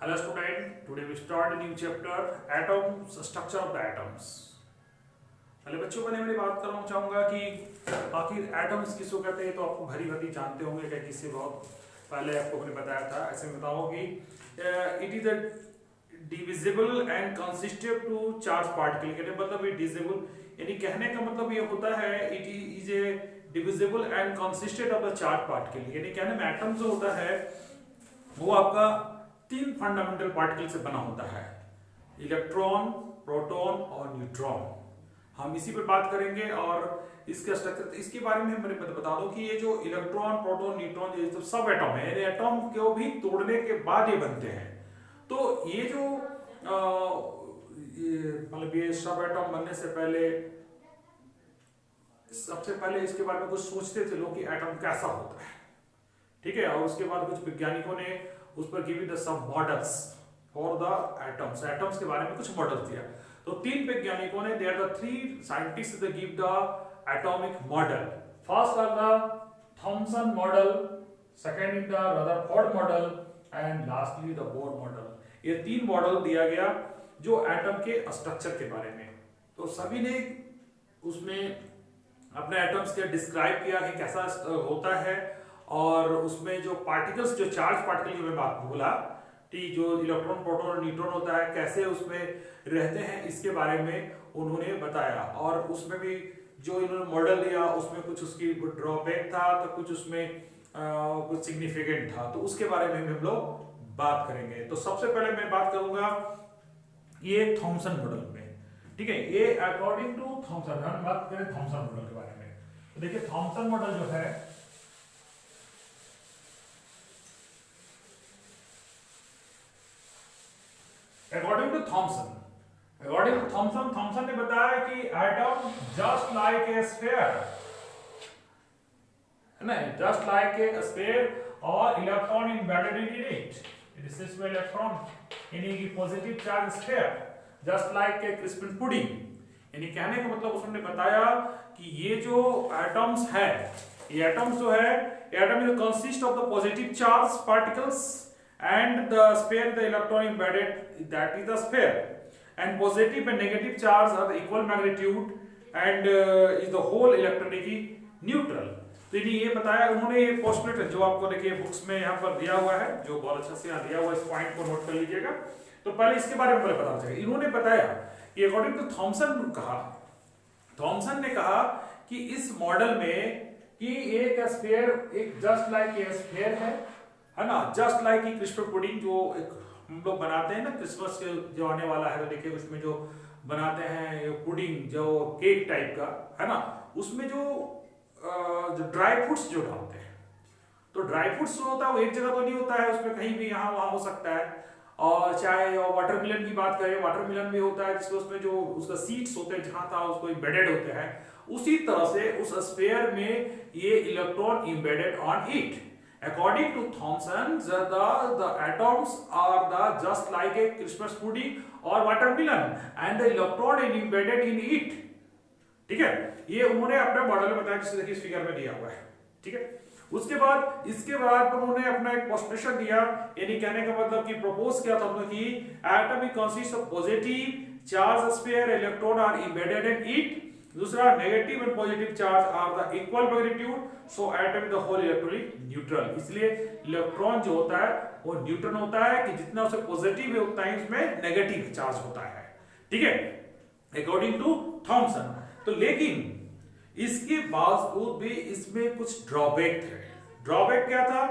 Hello student, today we start a new chapter atoms, structure of the atoms. पहले बच्चों को मैं बात करना चाहूंगा कि आखिर एटम्स किसको कहते हैं। तो आपको भरी भरी जानते होंगे कि किससे बहुत पहले आपको मैंने बताया था। ऐसे में बताओ कि it is a divisible and consisted to charge particle. कहने मतलब ये डिविजिबल यानी कहने का मतलब ये होता है it is a divisible and consisted of the charge particle. यानी कहने में एटम जो होता है वो आपका तीन फंडामेंटल पार्टिकल से बना होता है, इलेक्ट्रॉन, प्रोटॉन और न्यूट्रॉन। हम इसी पर बात करेंगे और इसका स्ट्रक्चर इसके बारे में मैंने बता दूं कि ये जो इलेक्ट्रॉन, प्रोटॉन, न्यूट्रॉन ये सब एटम है, यानी एटम को भी तोड़ने के बाद ये बनते हैं। तो ये जो मतलब ये सब एटम बनने से पहले सबसे पहले इसके बारे में कुछ सोचते थे लोग कि एटम कैसा होता है, ठीक है। और उसके बाद कुछ वैज्ञानिकों ने उस पर give the sub models for the atoms, atoms के बारे में कुछ मॉडल्स दिया। तो तीन वैज्ञानिकों ने there the three scientists that give the atomic model. First are the Thomson model, second is the Rutherford model and lastly the Bohr model. ये तीन मॉडल दिया गया जो एटम के स्ट्रक्चर के बारे में। तो सभी ने उसमें अपने एटम्स के डिस्क्राइब किया कि कैसा होता है और उसमें जो पार्टिकल्स, जो चार्ज पार्टिकल की मैं बात बोला कि जो इलेक्ट्रॉन, प्रोटॉन और न्यूट्रॉन होता है कैसे उसमें रहते हैं, इसके बारे में उन्होंने बताया। और उसमें भी जो इन्होंने मॉडल दिया उसमें कुछ उसकी ड्रॉबैक था तो कुछ उसमें कुछ सिग्निफिकेंट था, तो उसके बारे में हम लोग बात करेंगे। तो सबसे पहले मैं बात करूंगा ये थॉमसन मॉडल में, ठीक है। ये अकॉर्डिंग टू थॉमसन, हम बात करें थॉमसन मॉडल के बारे में। तो देखिए थॉमसन मॉडल जो है अकॉर्डिंग टू थॉमसन ने बताया कि atom just like a sphere है ना, जस्ट लाइक ए स्फीयर और electron embedded in it. This is way electron in a positive charge sphere just like a क्रिस्पल पुडिंग। यानी कहने का मतलब उसने बताया कि ये जो एटम्स है, ये एटम्स जो है, atom is consist of the positive charge particles and the sphere, the electron embedded, that is the sphere, and positive and negative charge are the equal magnitude and is the whole electronically neutral। तो ये बताया उन्होंने, ये postulate जो आपको देखिए books में यहाँ पर दिया हुआ है, जो बहुत अच्छा से यहाँ दिया हुआ है, इस पॉइंट को नोट कर लीजिएगा। तो पहले इसके बारे में पता चलेगा। इन्होंने बताया कि अकॉर्डिंग टू थॉमसन ने कहा कि इस मॉडल में कि एक स्फीयर, एक जस्ट लाइक ए स्फीयर है ना, जस्ट लाइक क्रिस्पल पुडिंग जो एक हम लोग बनाते हैं ना, क्रिसमस के जो आने वाला है तो देखिए उसमें जो बनाते हैं पुडिंग, जो केक टाइप का है ना, उसमें जो ड्राई फ्रूट्स जो डालते हैं, तो ड्राई फ्रूट्स जो होता है वो एक जगह तो नहीं होता है, उसमें कहीं भी यहाँ वहाँ हो सकता है। और चाहे वाटरमेलन की बात करें, वाटरमेलन भी होता है जिसमें उसमें जो उसका सीड्स होते हैं जहाँ था उसको एम्बेडेड होते हैं, उसी तरह से उस स्फीयर में ये electron embedded on it. According to Thomson, the atoms are just like a Christmas pudding or watermelon, and the electron is embedded in it। ठीक है, ये उन्होंने अपने मॉडल में बताया जिसे देखिए इस फिगर में दिया हुआ है, ठीक है। उसके बाद इसके बाद उन्होंने अपना एक पोस्टुलेशन दिया, यानी कहने का मतलब कि प्रपोज किया था उन्होंने कि atom consist of positive charge sphere, electron are embedded in it. दूसरा, negative and positive charge are the equal magnitude, so atom is the whole electronic neutral. इसलिए इलेक्ट्रॉन जो होता है वो न्यूट्रल होता है कि जितना उसे पॉजिटिव होता है उसमें नेगेटिव चार्ज होता है, ठीक है, अकॉर्डिंग टू थॉमसन। तो लेकिन इसके बावजूद भी इसमें कुछ ड्रॉबैक थे। ड्रॉबैक क्या था?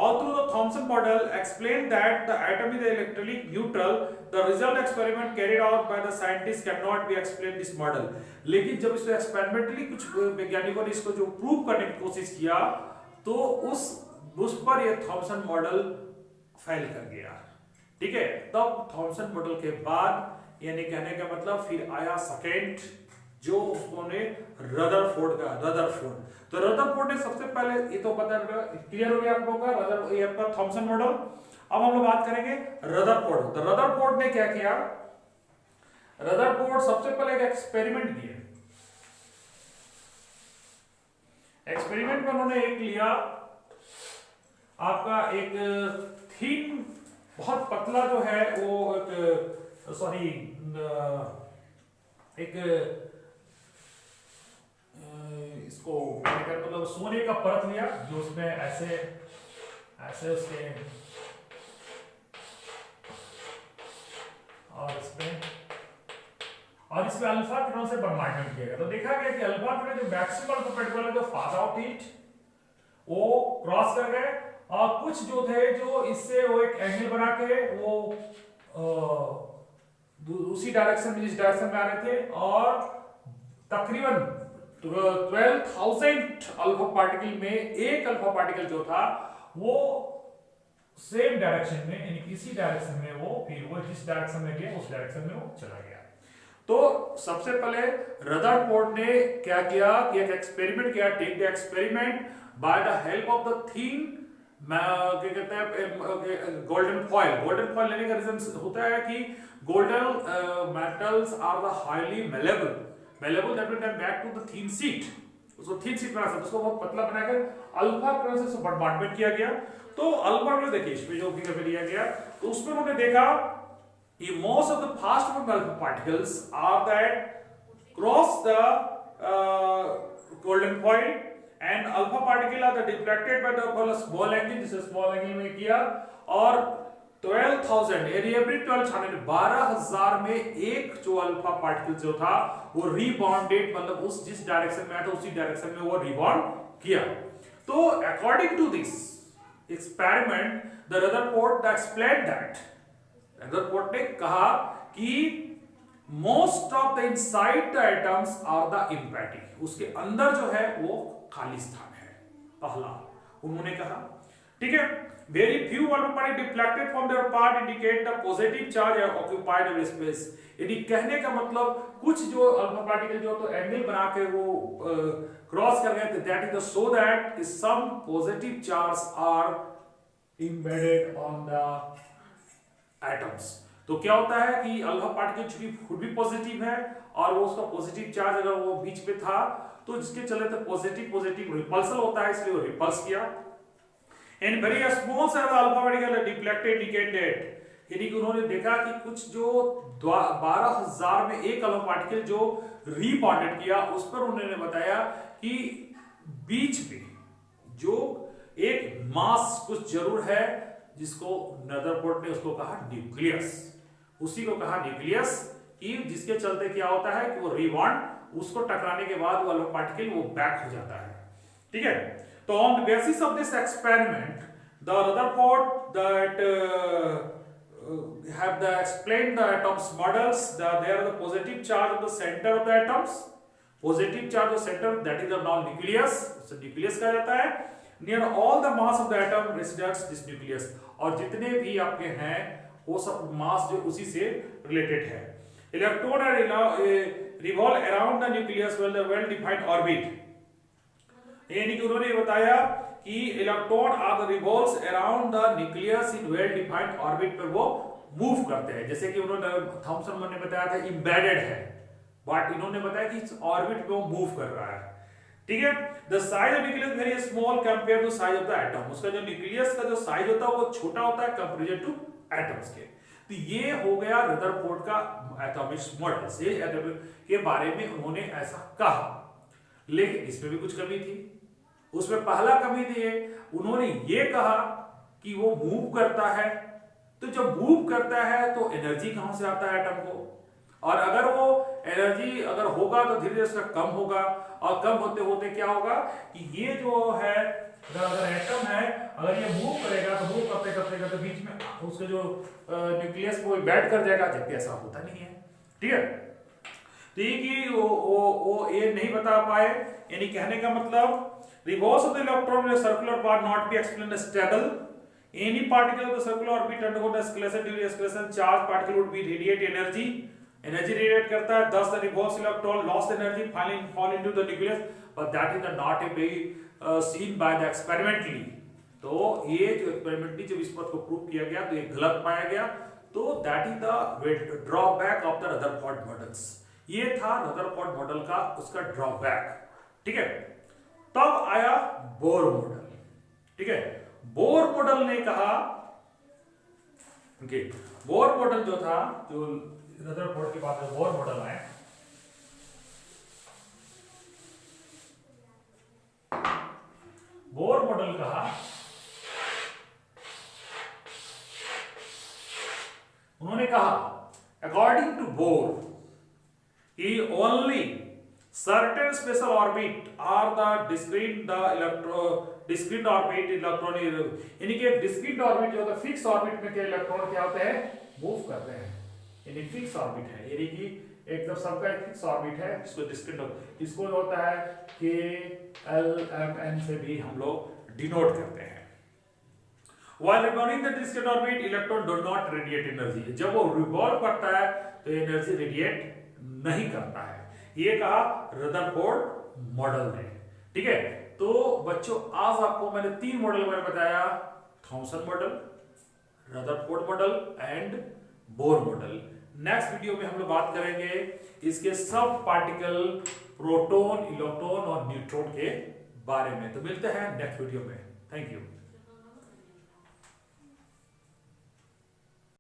Although the Thomson model explained that the atom is electrically neutral, the result experiment carried out by the scientists cannot be explained this model। लेकिन जब इसको एक्सपेरिमेंटली कुछ वैज्ञानिकों ने इसको जो प्रूव करने की कोशिश किया तो उस पर यह थॉमसन मॉडल फेल कर गया, ठीक है। तब थॉमसन मॉडल के बाद यानी कहने का मतलब फिर आया सेकेंड, जो उसने रदरफोर्ड का, तो रदरफोर्ड ने सबसे पहले, ये तो पता क्लियर हो गया आप लोगों का, ये आपका थॉमसन मॉडल। अब हम लोग बात करेंगे रदरफोर्ड। तो रदरफोर्ड ने क्या किया? रदरफोर्ड सबसे पहले एक एक्सपेरिमेंट किया। एक्सपेरिमेंट में उन्होंने एक लिया आपका एक थिन बहुत पतला जो है वो सॉरी एक इसको मतलब सोने का परत लिया जो उसमें ऐसे ऐसे उसके और इसमें अल्फा किरणों से बोmbardment किया गया। तो देखा गया कि अल्फा किरण जो मैक्सिमम अल्फा पार्टिकल जो फार आउट हीट वो क्रॉस कर गए और कुछ जो थे जो इससे वो एक एंगल बना के वो उसी डायरेक्शन में जिस डायरेक्शन में आ रहे थे और तकरीबन 12,000 अल्फा पार्टिकल में एक अल्फा पार्टिकल जो था वो सेम डायरेक्शन में यानी इसी डायरेक्शन में वो फिर वो जिस डायरेक्शन में गया उस डायरेक्शन में वो चला गया। तो सबसे पहले रदरफोर्ड ने क्या किया कि एक एक्सपेरिमेंट किया, take the experiment by the help of the thin क्या कहते हैं गोल्डन फॉइल। गोल्डन फॉइल लेने का रीजन होता है कि golden metals are the highly malleable that will come back to the thin sheet. उसको थिन शीट बना सकते, उसको बहुत पतला बनाकर अल्फा किरण से उसको बोmbardment किया गया। तो अल्फा किरण देखिए इसमें जो फिगर लिया गया तो उसमें उन्होंने देखा कि most of the fast moving alpha particles are that cross the golden foil and alpha particle are the deflected by the small angle, जिसे small angle में किया और 12,000 एवरी 12,000 में एक जो अल्फा पार्टिकल जो था वो रीबाउंडेड मतलब उस जिस डायरेक्शन में आया था उसी डायरेक्शन में वो रीबाउंड किया। तो according to this experiment the Rutherford explained that Rutherford ने कहा कि most of the inside the atoms are the empty, उसके अंदर जो है वो खाली स्थान है। पहला उन्होंने कहा ठीक है, very few alpha particles deflected from their part indicate the positive charge occupied in space। यानी कहने का मतलब कुछ जो अल्फा पार्टिकल जो तो एंगल बना के वो क्रॉस कर गए थे, that is the so that some positive charge are embedded on the atoms। तो क्या होता है कि अल्फा पार्टिकल चूंकि खुद भी पॉजिटिव है और वो उसका पॉजिटिव चार्ज अगर वो बीच में था तो जिसके चले तो पॉजिटिव रिपल्सल होता है, इसलिए वो रिपल्स किया। एंड वेरी स्मॉल सा अल्फा पार्टिकल डिफ्लेक्टेड इंडिकेटेड, यानी कि उन्होंने देखा कि कुछ जो 12,000 में एक अल्फा पार्टिकल जो रीबाउंडेड किया उस पर उन्होंने बताया कि बीच में जो एक मास कुछ जरूर है जिसको रदरफोर्ड ने उसको कहा न्यूक्लियस, उसी को कहा न्यूक्लियस कि जिसके चलते क्या होता है कि वो रीबाउंड उसको टकराने के बाद वो अल्फा पार्टिकल वो बैक हो जाता है। ठीक है, तो on the basis of this experiment the Rutherford that have the explained the atoms models that there are the positive charge of the center of the atoms, positive charge of center that is the nucleus, so nucleus कहा जाता है। near all the mass of the atom resides this nucleus, और जितने भी आपके हैं वो सब मास जो उसी से रिलेटेड है। Electron revolve around the nucleus with a well defined orbit, यानी कि उन्होंने बताया कि electron are revolves around the nucleus in well defined orbit पर वो मूव करते हैं। जैसे कि उन्होंने थॉमसन ने बताया था एम्बेडेड है, बट इन्होंने बताया कि इस ऑर्बिट पे वो मूव कर रहा है। ठीक है, the size of nucleus very small compare to size of the atom, उसका जो न्यूक्लियस का जो साइज होता है वो छोटा होता है कंपैरिजन टू एटम्स के। तो ये हो गया रदरफोर्ड का एटॉमिक मॉडल से के बारे में उन्होंने ऐसा कहा, लेकिन इसमें भी कुछ कमी थी। उसमें पहला कमी थी उन्होंने ये कहा कि वो मूव करता है, तो जब मूव करता है तो एनर्जी कहां से आता है एटम को, और अगर वो एनर्जी अगर होगा तो धीरे धीरे उसका कम होगा, और कम होते होते क्या होगा कि ये जो है अगर एटम है अगर ये मूव करेगा तो मूव करते करते करते बीच में उसके जो न्यूक्लियस वो बैठ कर जाएगा, जबकि ऐसा होता नहीं है। ठीक है, तो ये कि वो ये नहीं बता पाए, यानी कहने का मतलब reverse of the electron in a circular path not be explained as stable, any particle of the circular orbit undergo the escalation, during escalation charge particle would be radiate energy radiate करता है, thus the reverse electron lost energy finally fall into the nucleus, but that is not a very seen by the experimentally। तो ये जो experimentally जब इस बात को prove किया गया तो ये गलत पाया गया, तो that is the drawback of the Rutherford models. ये था रदरफोर्ड मॉडल का उसका ड्रॉबैक। ठीक है, तब आया बोर मॉडल। ठीक है, बोर मॉडल ने कहा ओके, बोर मॉडल जो था, जो रदरफोर्ड के बाद जो बोर मॉडल है, बोर मॉडल कहा, उन्होंने कहा अकॉर्डिंग टू बोर कि only certain special orbit are the discrete orbit electron, यानी कि डिस्क्रीट ऑर्बिट जो होता है, फिक्स ऑर्बिट में के इलेक्ट्रॉन क्या होते हैं, मूव करते हैं, यानी फिक्स ऑर्बिट है, यानी कि एकदम सबका एक फिक्स ऑर्बिट है, इसको डिस्क्रीट, इसको होता है के एल एम एन से भी हम लोग डिनोट करते हैं। While revolving the discrete orbit, electron do not radiate energy, जब वो रिवॉल्व करता है तो एनर्जी रेडिएट नहीं करता है, ये कहा रदरफोर्ड मॉडल ने। ठीक है, तो बच्चों आज आपको मैंने 3 मॉडल मैंने बताया, Thompson model, Rutherford model and Bohr model. Next video में हम लोग बात करेंगे इसके सब पार्टिकल, प्रोटॉन, इलेक्ट्रॉन और न्यूट्रॉन के बारे में। तो मिलते हैं नेक्स्ट वीडियो में। Thank you.